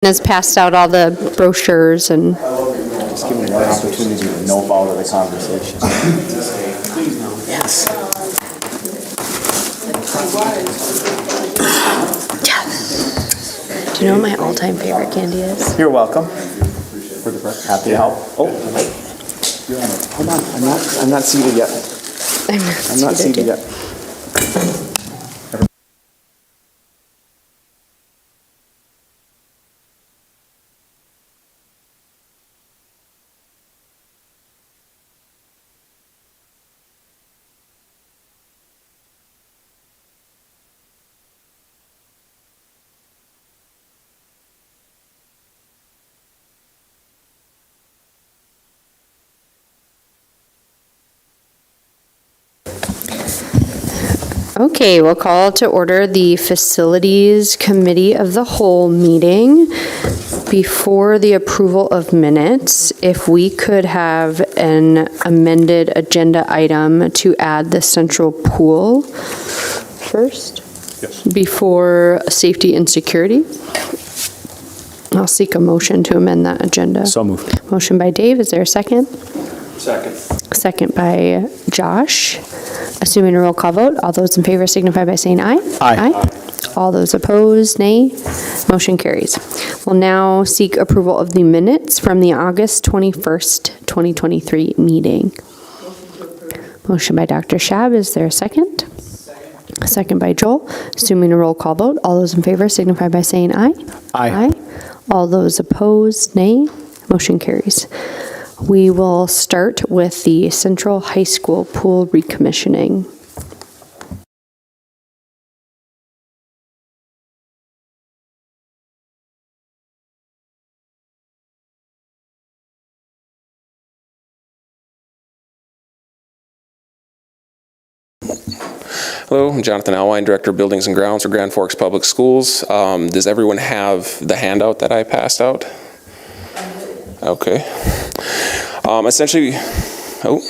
has passed out all the brochures and Just give me one opportunity to know about the conversation. Yes. do you know what my all-time favorite candy is? You're welcome. Happy to help. Oh, hold on. I'm not seated yet. I'm not seated yet. Okay, we'll call to order the Facilities Committee of the Whole meeting. Before the approval of minutes, if we could have an amended agenda item to add the central pool first? Yes. Before safety and security? I'll seek a motion to amend that agenda. So moved. Motion by Dave, is there a second? Second. Second by Josh. Assuming a roll call vote, all those in favor signify by saying aye. Aye. All those opposed, nay. Motion carries. We'll now seek approval of the minutes from the August 21st, 2023 meeting. Motion by Dr. Shab, is there a second? Second by Joel. Assuming a roll call vote, all those in favor signify by saying aye. Aye. All those opposed, nay. Motion carries. We will start with the Central High School pool recommissioning. Hello, I'm Jonathan Alwine, Director of Buildings and Grounds for Grand Forks Public Schools. Does everyone have the handout that I passed out? Okay. Essentially, okay.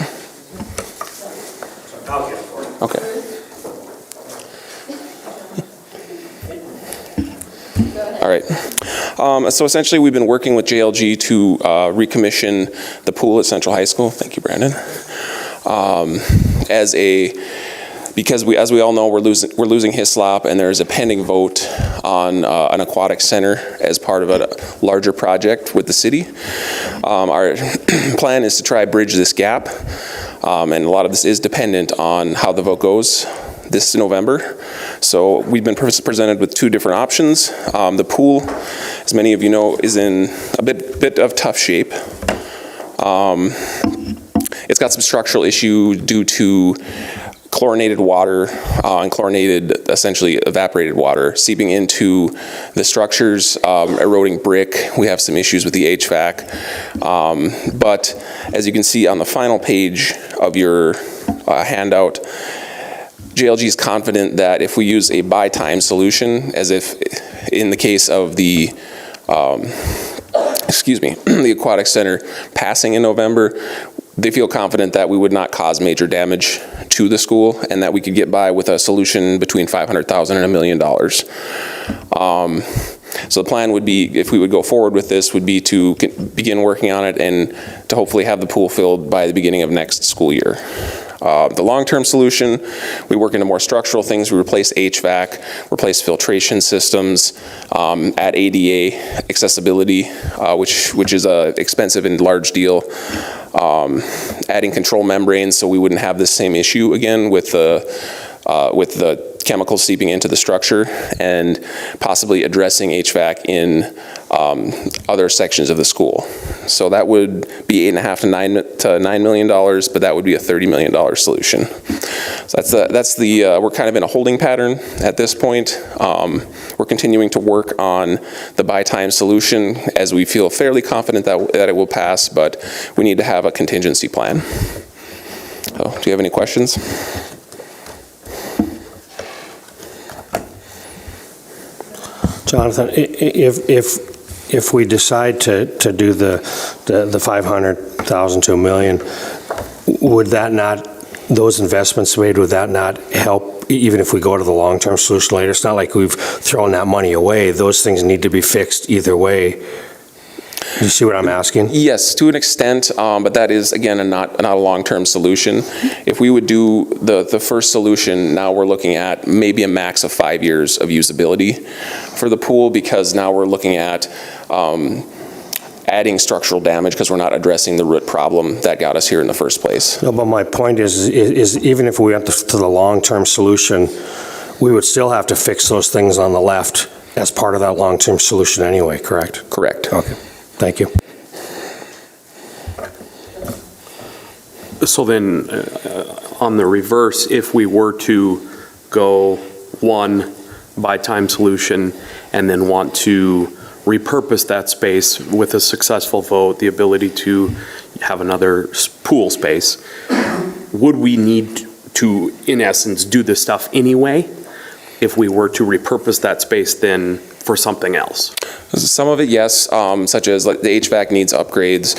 All right. So essentially, we've been working with JLG to recommission the pool at Central High School. Thank you, Brandon. Because as we all know, we're losing Hislop, and there's a pending vote on an aquatic center as part of a larger project with the city. Our plan is to try to bridge this gap, and a lot of this is dependent on how the vote goes this November. So we've been presented with two different options. The pool, as many of you know, is in a bit of tough shape. It's got some structural issue due to chlorinated water and chlorinated, essentially evaporated water, seeping into the structures, eroding brick. We have some issues with the HVAC. But as you can see on the final page of your handout, JLG is confident that if we use a by-time solution, as if in the case of the the aquatic center passing in November, they feel confident that we would not cause major damage to the school and that we could get by with a solution between $500,000 and $1 million. So the plan would be, if we would go forward with this, would be to begin working on it and to hopefully have the pool filled by the beginning of next school year. The long-term solution, we work into more structural things. We replace HVAC, replace filtration systems, add ADA accessibility, which is a expensive and large deal. Adding control membranes so we wouldn't have this same issue again with the chemicals seeping into the structure, and possibly addressing HVAC in other sections of the school. So that would be $8.5 to $9 million, but that would be a $30 million solution. So that's the we're kind of in a holding pattern at this point. We're continuing to work on the by-time solution as we feel fairly confident that it will pass, but we need to have a contingency plan. So, do you have any questions? Jonathan, if we decide to do the 500,000 to $1 million, would that not, those investments made, would that not help even if we go to the long-term solution later, it's not like we've thrown that money away. Those things need to be fixed either way. You see what I'm asking? Yes, to an extent, but that is, again, not a long-term solution. If we would do the first solution, now we're looking at maybe a max of 5 years of usability for the pool, because now we're looking at adding structural damage because we're not addressing the root problem that got us here in the first place. No, but my point is even if we went to the long-term solution, we would still have to fix those things on the left as part of that long-term solution anyway, correct? Correct. Okay, thank you. So then, on the reverse, if we were to go one by-time solution and then want to repurpose that space with a successful vote, the ability to have another pool space, would we need to, in essence, do this stuff anyway if we were to repurpose that space then for something else? Some of it, yes, such as like the HVAC needs upgrades,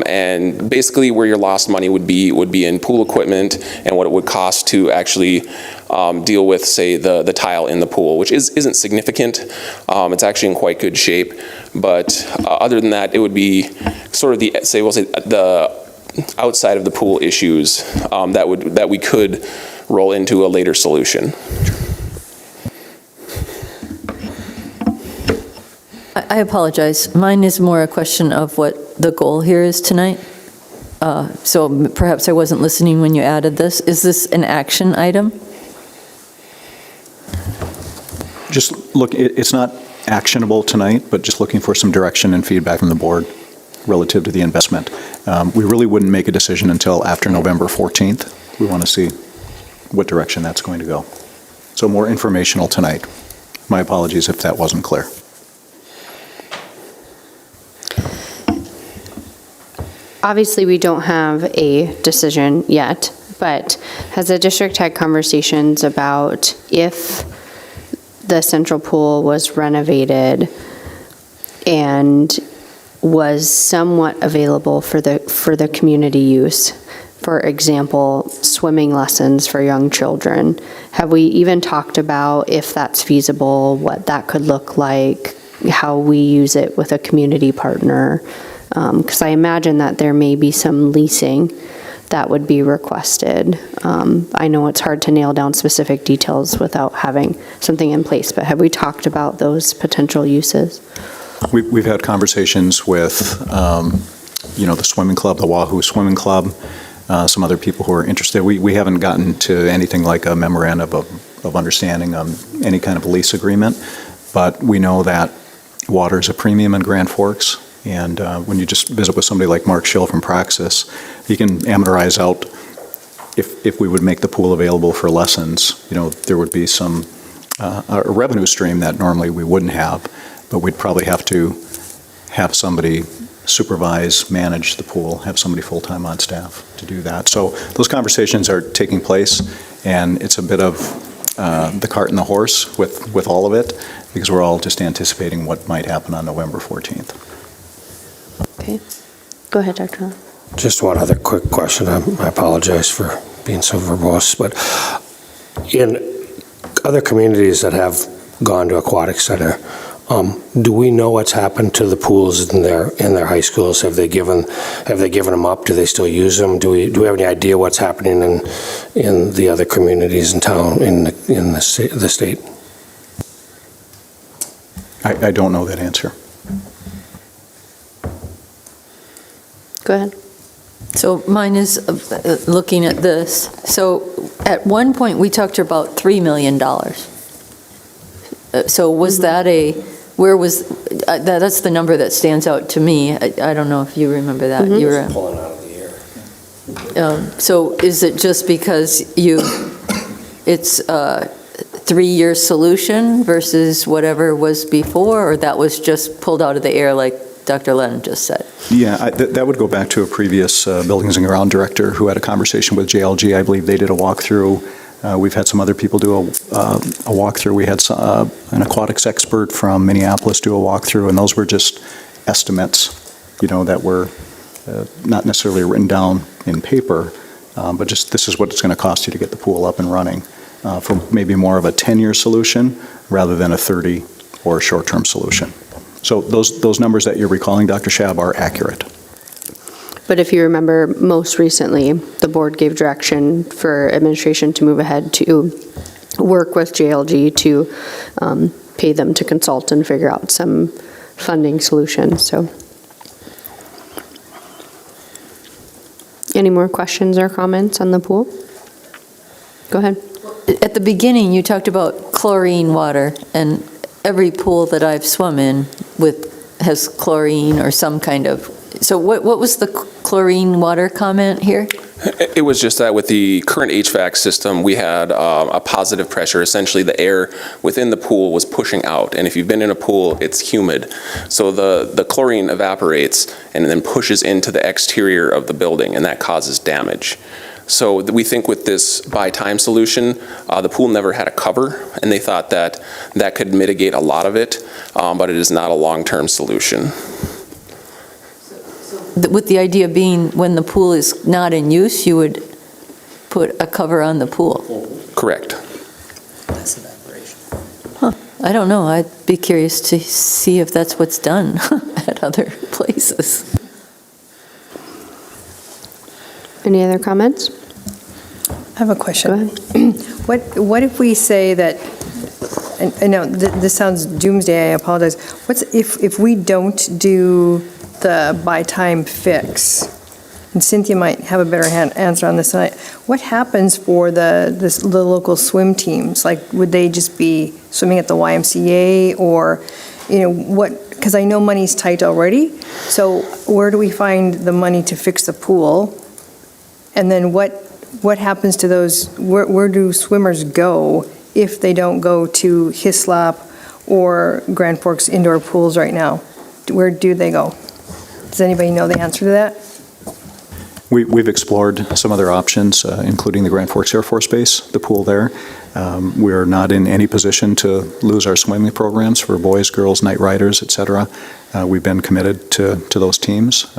and basically where your lost money would be in pool equipment and what it would cost to actually deal with, say, the tile in the pool, which isn't significant. It's actually in quite good shape, but other than that, it would be sort of the outside of the pool issues that we could roll into a later solution. I apologize. Mine is more a question of what the goal here is tonight. So perhaps I wasn't listening when you added this. Is this an action item? Just look, it's not actionable tonight, but just looking for some direction and feedback from the board relative to the investment. We really wouldn't make a decision until after November 14th. We want to see what direction that's going to go. So more informational tonight. My apologies if that wasn't clear. Obviously, we don't have a decision yet, but has the district had conversations about if the central pool was renovated and was somewhat available for the community use? For example, swimming lessons for young children. Have we even talked about if that's feasible, what that could look like, how we use it with a community partner? Because I imagine that there may be some leasing that would be requested. I know it's hard to nail down specific details without having something in place, but have we talked about those potential uses? We've had conversations with, the swimming club, the Wahoo Swimming Club, some other people who are interested. We haven't gotten to anything like a memorandum of understanding, any kind of lease agreement, but we know that water is a premium in Grand Forks. And when you just visit with somebody like Mark Schill from Praxis, he can amortize out if we would make the pool available for lessons, there would be some a revenue stream that normally we wouldn't have, but we'd probably have to have somebody supervise, manage the pool, have somebody full-time on staff to do that. So those conversations are taking place, and it's a bit of the cart and the horse with all of it, because we're all just anticipating what might happen on November 14th. Okay. Go ahead, Dr. Allen. Just one other quick question. I apologize for being so verbose, but in other communities that have gone to aquatic center, do we know what's happened to the pools in their high schools? Have they given them up? Do they still use them? Do we have any idea what's happening in the other communities in town in the state? I don't know that answer. Go ahead. So mine is looking at this. So at one point, we talked about $3 million. So was that that's the number that stands out to me. I don't know if you remember that. You were Pulling out of the air. So is it just because it's a 3-year solution versus whatever was before, or that was just pulled out of the air like Dr. Lennon just said? Yeah, that would go back to a previous Buildings and Ground director who had a conversation with JLG. I believe they did a walkthrough. We've had some other people do a walkthrough. We had an aquatics expert from Minneapolis do a walkthrough, and those were just estimates, that were not necessarily written down in paper, but just this is what it's going to cost you to get the pool up and running. for maybe more of a 10-year solution rather than a 30 or a short-term solution. So those numbers that you're recalling, Dr. Shab, are accurate. But if you remember, most recently, the board gave direction for administration to move ahead to work with JLG to pay them to consult and figure out some funding solutions, so. Any more questions or comments on the pool? Go ahead. At the beginning, you talked about chlorine water, and every pool that I've swum in has chlorine or some kind of, so what was the chlorine water comment here? It was just that with the current HVAC system, we had a positive pressure. Essentially, the air within the pool was pushing out. And if you've been in a pool, it's humid. So the chlorine evaporates and then pushes into the exterior of the building, and that causes damage. So we think with this by-time solution, the pool never had a cover, and they thought that that could mitigate a lot of it, but it is not a long-term solution. With the idea being when the pool is not in use, you would put a cover on the pool? Correct. I don't know. I'd be curious to see if that's what's done at other places. Any other comments? I have a question. Go ahead. What if we say that, and I know this sounds doomsday, I apologize. If we don't do the by-time fix, and Cynthia might have a better answer on this tonight, what happens for the local swim teams? Like, would they just be swimming at the YMCA, or, because I know money's tight already, so where do we find the money to fix the pool? And then what happens to those, where do swimmers go if they don't go to Hislop or Grand Forks indoor pools right now? Where do they go? Does anybody know the answer to that? We've explored some other options, including the Grand Forks Air Force Base, the pool there. We are not in any position to lose our swimming programs for boys, girls, night riders, et cetera. We've been committed to those teams.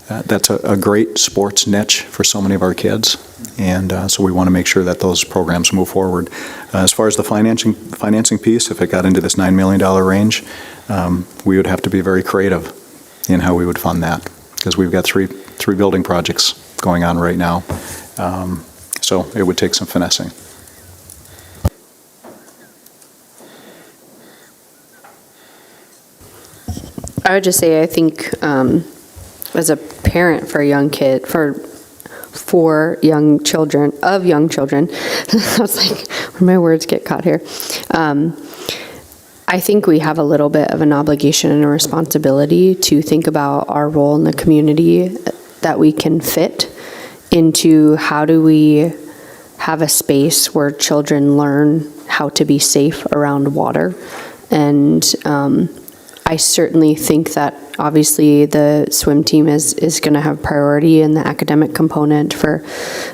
That's a great sports niche for so many of our kids, and so we want to make sure that those programs move forward. As far as the financing piece, if it got into this $9 million range, we would have to be very creative in how we would fund that, because we've got three building projects going on right now, so it would take some finessing. I would just say, I think, as a parent for a young kid, for young children, I was like, where my words get caught here. I think we have a little bit of an obligation and a responsibility to think about our role in the community that we can fit into. How do we have a space where children learn how to be safe around water? And I certainly think that obviously the swim team is going to have priority in the academic component for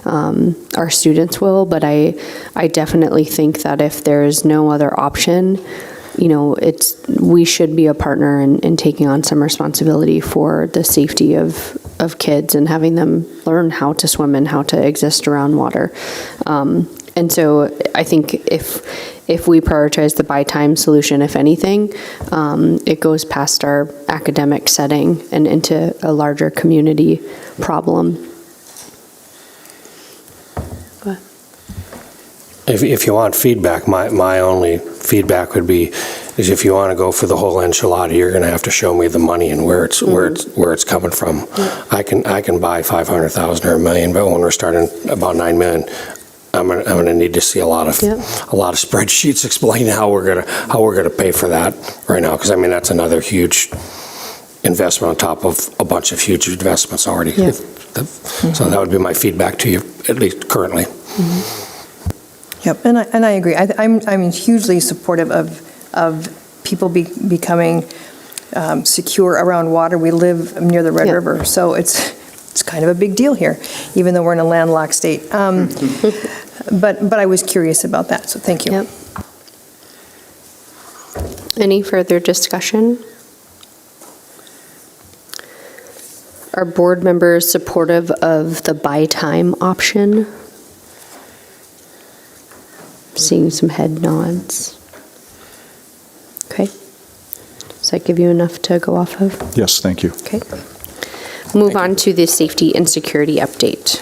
our students will, but I definitely think that if there is no other option, we should be a partner in taking on some responsibility for the safety of kids and having them learn how to swim and how to exist around water. And so I think if we prioritize the by-time solution, if anything, it goes past our academic setting and into a larger community problem. Go ahead. If you want feedback, my only feedback would be is if you want to go for the whole enchilada, you're going to have to show me the money and where it's coming from. I can buy 500,000 or $1 million, but when we're starting about 9 million, I'm gonna need to see a lot of spreadsheets explaining how we're gonna pay for that right now, because I mean that's another huge investment on top of a bunch of huge investments already. Yeah. So that would be my feedback to you, at least currently. Yep, and I agree. I'm hugely supportive of people becoming secure around water. We live near the Red River, so it's kind of a big deal here, even though we're in a landlocked state. But I was curious about that, so thank you. Yep. Any further discussion? Are board members supportive of the buy time option? seeing some head nods. Okay. Does that give you enough to go off of? Yes, thank you. Okay. Move on to the safety and security update.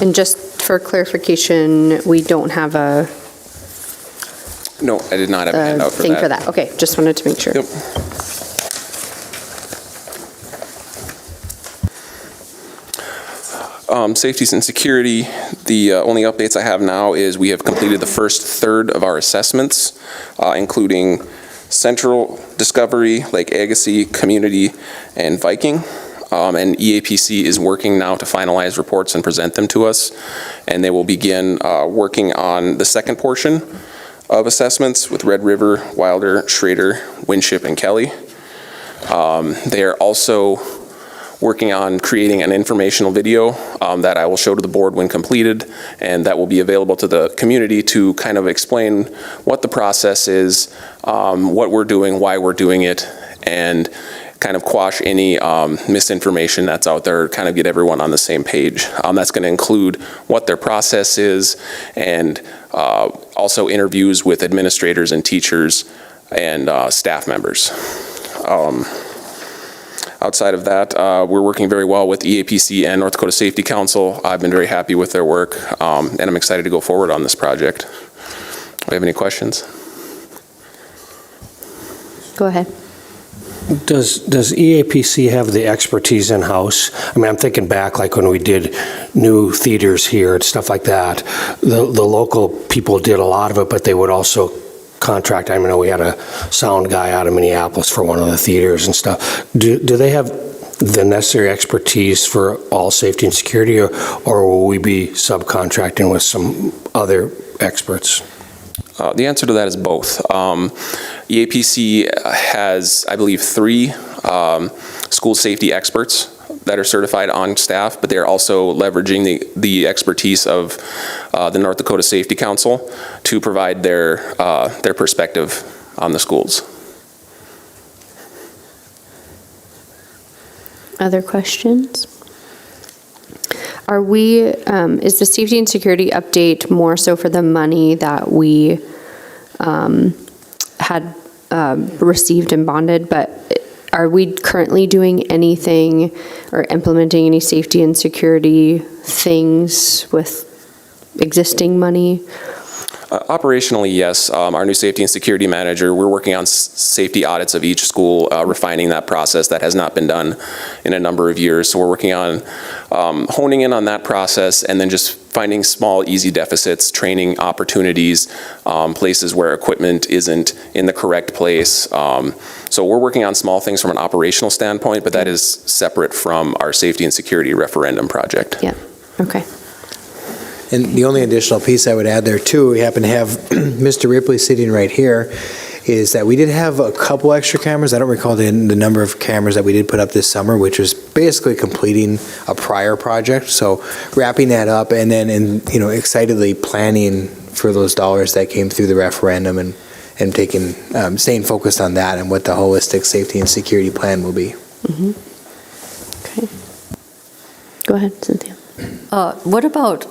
And just for clarification, we don't have a No, I did not have a handout for that. thing for that. Okay, just wanted to make sure. Yep. Safety and security, the only updates I have now is we have completed the first third of our assessments, including Central, Discovery, Lake Agassiz, Community, and Viking. And EAPC is working now to finalize reports and present them to us. And they will begin working on the second portion of assessments with Red River, Wilder, Schrader, Winship, and Kelly. They are also working on creating an informational video that I will show to the board when completed, and that will be available to the community to kind of explain what the process is, what we're doing, why we're doing it, and kind of quash any misinformation that's out there, kind of get everyone on the same page. That's going to include what their process is, and also interviews with administrators and teachers and staff members. Outside of that, we're working very well with EAPC and North Dakota Safety Council. I've been very happy with their work, and I'm excited to go forward on this project. Do we have any questions? Go ahead. Does EAPC have the expertise in-house? I mean, I'm thinking back like when we did new theaters here and stuff like that. The local people did a lot of it, but they would also contract. I know we had a sound guy out of Minneapolis for one of the theaters and stuff. Do they have the necessary expertise for all safety and security, or will we be subcontracting with some other experts? The answer to that is both. EAPC has, I believe, 3 school safety experts that are certified on staff, but they're also leveraging the expertise of the North Dakota Safety Council to provide their perspective on the schools. Other questions? Are we, is the safety and security update more so for the money that we had received and bonded, but are we currently doing anything or implementing any safety and security things with existing money? Operationally, yes. Our new safety and security manager, we're working on safety audits of each school, refining that process. That has not been done in a number of years. So we're working on honing in on that process, and then just finding small, easy deficits, training opportunities, places where equipment isn't in the correct place. So we're working on small things from an operational standpoint, but that is separate from our safety and security referendum project. Yeah, okay. And the only additional piece I would add there too, we happen to have Mr. Ripley sitting right here, is that we did have a couple extra cameras. I don't recall the number of cameras that we did put up this summer, which was basically completing a prior project. So wrapping that up and then, excitedly planning for those dollars that came through the referendum and taking, staying focused on that and what the holistic safety and security plan will be. Mm-hmm. Okay. Go ahead, Cynthia. What about,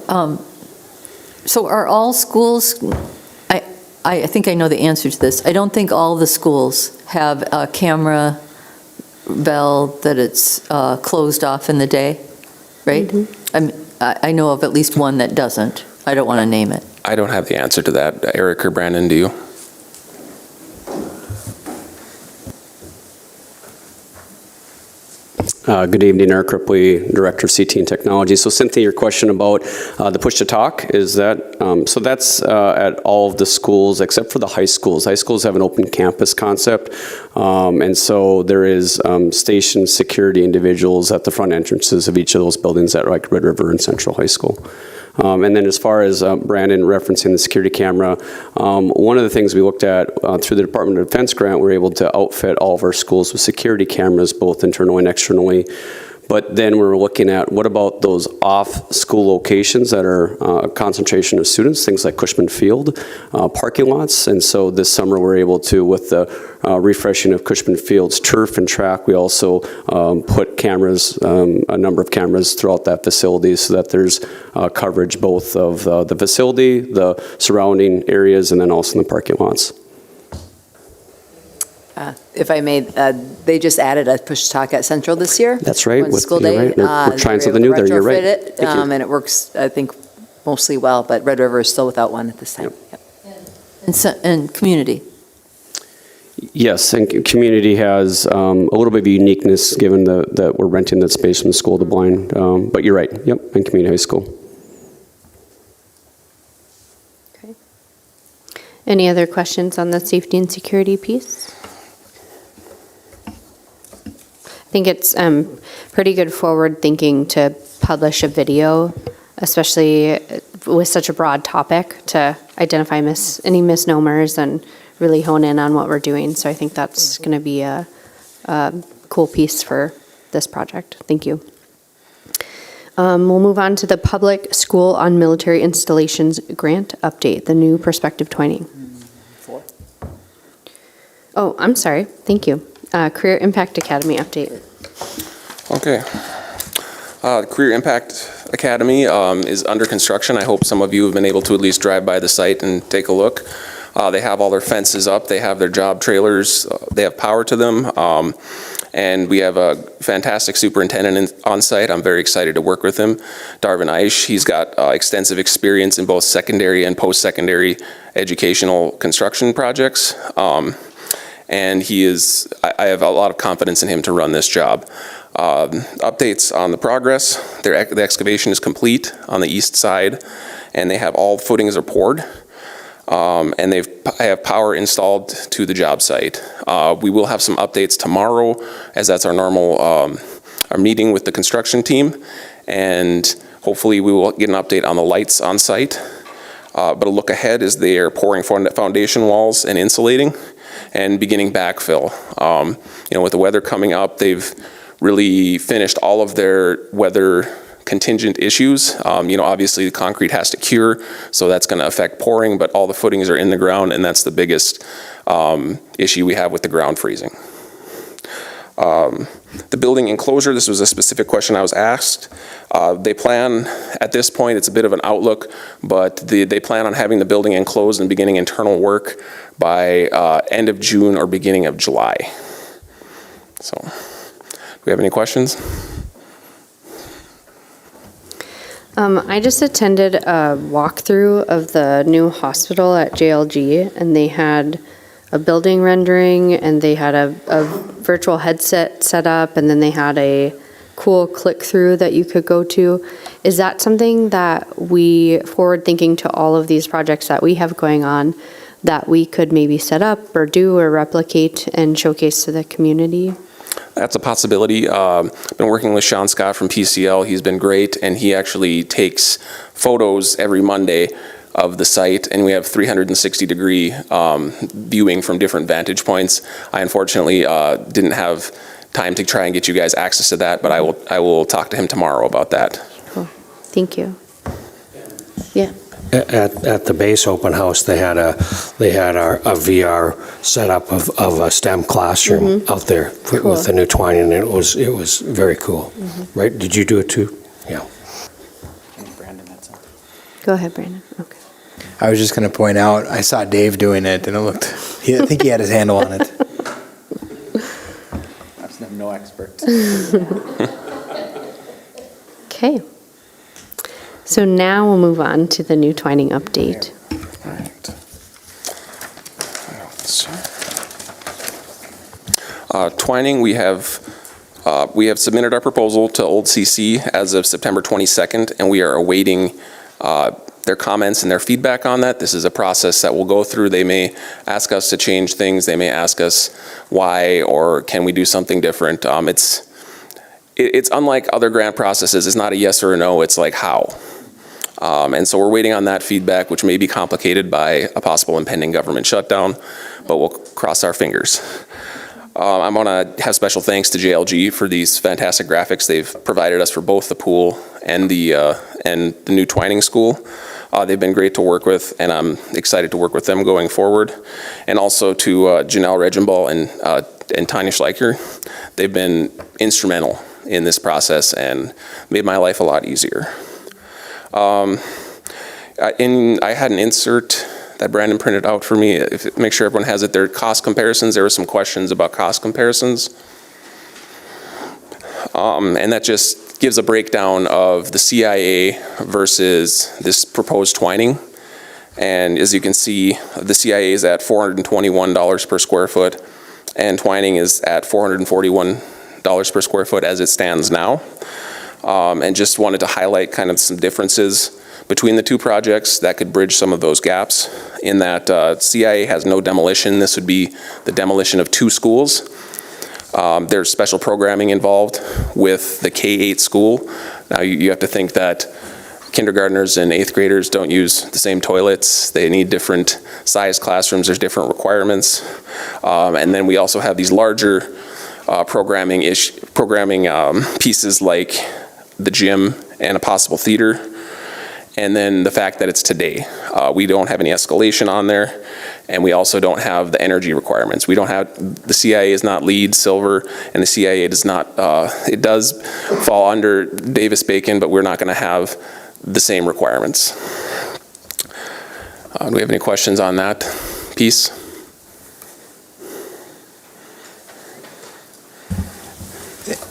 so are all schools, I think I know the answer to this. I don't think all the schools have a camera bell that it's closed off in the day, right? Mm-hmm. I know of at least one that doesn't. I don't want to name it. I don't have the answer to that. Eric or Brandon, do you? Good evening, Eric Ripley, Director of CT and Technology. So Cynthia, your question about the push-to-talk, is that, so that's at all of the schools except for the high schools. High schools have an open campus concept, and so there is station security individuals at the front entrances of each of those buildings at like Red River and Central High School. And then as far as Brandon referencing the security camera, one of the things we looked at through the Department of Defense grant, we're able to outfit all of our schools with security cameras, both internally and externally. But then we're looking at, what about those off-school locations that are a concentration of students, things like Cushman Field, parking lots. And so this summer, we're able to, with the refreshing of Cushman Field's turf and track, we also put cameras, a number of cameras throughout that facility so that there's coverage both of the facility, the surrounding areas, and then also in the parking lots. If I may, they just added a push-to-talk at Central this year. That's right. On With- school you're day. right. We're trying something new there. You're right. Retrofit it, Thank you. and it works, I think, mostly well, but Red River is still without one at this time. Yep. And community. Yes, and community has a little bit of uniqueness given that we're renting that space from the School of the Blind. But you're right. Yep, and community high school. Okay. Any other questions on the safety and security piece? I think it's pretty good forward thinking to publish a video, especially with such a broad topic, to identify any misnomers and really hone in on what we're doing. So I think that's going to be a cool piece for this project. Thank you. We'll move on to the Public School on Military Installations Grant Update, the new Perspective Twining. Oh, I'm sorry. Thank you. Career Impact Academy update. Okay. The Career Impact Academy is under construction. I hope some of you have been able to at least drive by the site and take a look. They have all their fences up. They have their job trailers. They have power to them. And we have a fantastic superintendent on site. I'm very excited to work with him, Darvin Aish. He's got extensive experience in both secondary and post-secondary educational construction projects. And I have a lot of confidence in him to run this job. Updates on the progress. The excavation is complete on the east side, and they have all footings are poured. And I have power installed to the job site. We will have some updates tomorrow, as that's our normal our meeting with the construction team, and hopefully we will get an update on the lights on site. But a look ahead is they are pouring foundation walls and insulating and beginning backfill. With the weather coming up, they've really finished all of their weather contingent issues. Obviously the concrete has to cure, so that's going to affect pouring, but all the footings are in the ground, and that's the biggest issue we have with the ground freezing. The building enclosure, this was a specific question I was asked. They plan, at this point, it's a bit of an outlook, but they plan on having the building enclosed and beginning internal work by end of June or beginning of July. So, do we have any questions? I just attended a walkthrough of the new hospital at JLG, and they had a building rendering, and they had a virtual headset set up, and then they had a cool click-through that you could go to. Is that something that we, forward-thinking to all of these projects that we have going on, that we could maybe set up or do or replicate and showcase to the community? That's a possibility. I've been working with Sean Scott from PCL. He's been great, and he actually takes photos every Monday of the site, and we have 360-degree viewing from different vantage points. I unfortunately didn't have time to try and get you guys access to that, but I will talk to him tomorrow about that. Cool. Thank you. Yeah. At the base open house, they had a VR setup of a STEM classroom out there with the new Twining, and it was very cool. Right? Did you do it too? Yeah. Go ahead, Brandon. Okay. I was just going to point out, I saw Dave doing it, and I think he had his handle on it. I'm no expert. Okay. So now we'll move on to the new Twining update. Twining, we have submitted our proposal to Old CC as of September 22nd, and we are awaiting their comments and their feedback on that. This is a process that we'll go through. They may ask us to change things. They may ask us why, or can we do something different. It's unlike other grant processes. It's not a yes or a no. It's like how. And so we're waiting on that feedback, which may be complicated by a possible impending government shutdown, but we'll cross our fingers. I want to have special thanks to JLG for these fantastic graphics they've provided us for both the pool and the new Twining school. They've been great to work with, and I'm excited to work with them going forward. And also to Janelle Regenball and Tanya Schleicher. They've been instrumental in this process and made my life a lot easier. I had an insert that Brandon printed out for me. Make sure everyone has it. There are cost comparisons. There were some questions about cost comparisons. And that just gives a breakdown of the CIA versus this proposed Twining. And as you can see, the CIA is at $421 per square foot, and Twining is at $441 per square foot as it stands now. And just wanted to highlight kind of some differences between the two projects that could bridge some of those gaps, in that CIA has no demolition. This would be the demolition of 2 schools. There's special programming involved with the K-8 school. Now you have to think that kindergartners and 8th graders don't use the same toilets. They need different size classrooms. There's different requirements. And then we also have these larger programming pieces like the gym and a possible theater. And then the fact that it's today. We don't have any escalation on there, and we also don't have the energy requirements. We don't have, the CIA is not lead, silver, and the CIA does not, it does fall under Davis-Bacon, but we're not going to have the same requirements. Do we have any questions on that piece?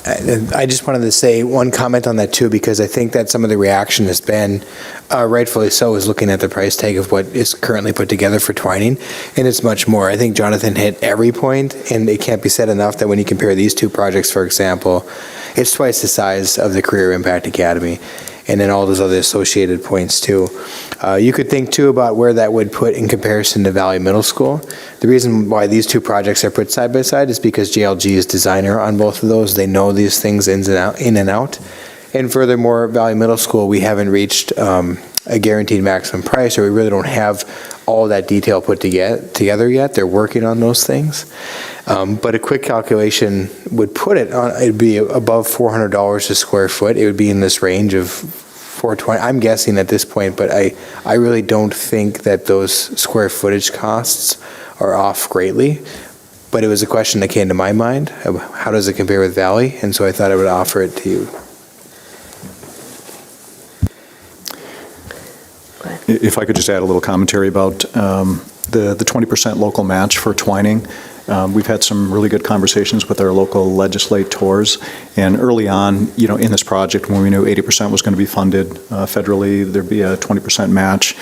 I just wanted to say one comment on that too, because I think that some of the reaction has been, rightfully so, is looking at the price tag of what is currently put together for Twining, and it's much more. I think Jonathan hit every point, and it can't be said enough that when you compare these 2 projects, for example, it's twice the size of the Career Impact Academy, and then all those other associated points too. You could think too about where that would put in comparison to Valley Middle School. The reason why these 2 projects are put side by side is because JLG is designer on both of those. They know these things in and out. And furthermore, Valley Middle School, we haven't reached a guaranteed maximum price, or we really don't have all that detail put together yet. They're working on those things. But a quick calculation would put it on, it'd be above $400 a square foot. It would be in this range of $420. I'm guessing at this point, but I really don't think that those square footage costs are off greatly. But it was a question that came to my mind of how does it compare with Valley? And so I thought I would offer it to you. If I could just add a little commentary about the 20% local match for Twining. We've had some really good conversations with our local legislators, and early on, in this project, when we knew 80% was going to be funded federally, there'd be a 20% match.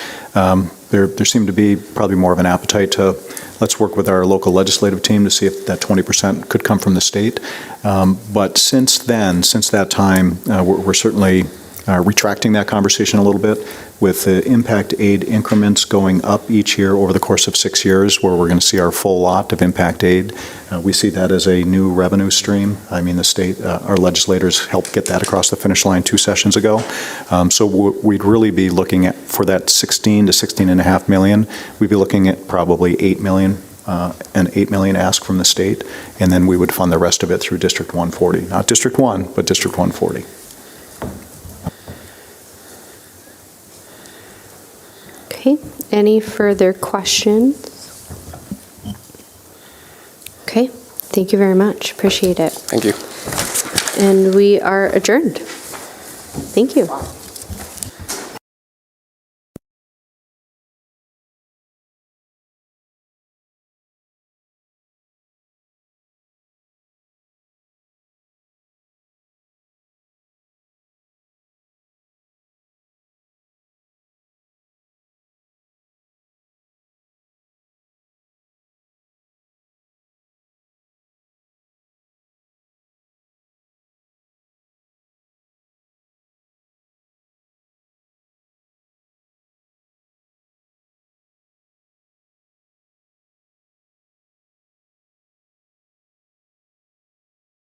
There seemed to be probably more of an appetite to let's work with our local legislative team to see if that 20% could come from the state. But since that time, we're certainly retracting that conversation a little bit with the impact aid increments going up each year over the course of 6 years, where we're going to see our full lot of impact aid. We see that as a new revenue stream. I mean, the state, our legislators helped get that across the finish line 2 sessions ago. So we'd really be looking at, for that 16 to 16.5 million, we'd be looking at probably 8 million. An 8 million ask from the state, and then we would fund the rest of it through District 140. Not District 1, but District 140. Okay, any further questions? Okay, thank you very much. Appreciate it. Thank you. And we are adjourned. Thank you.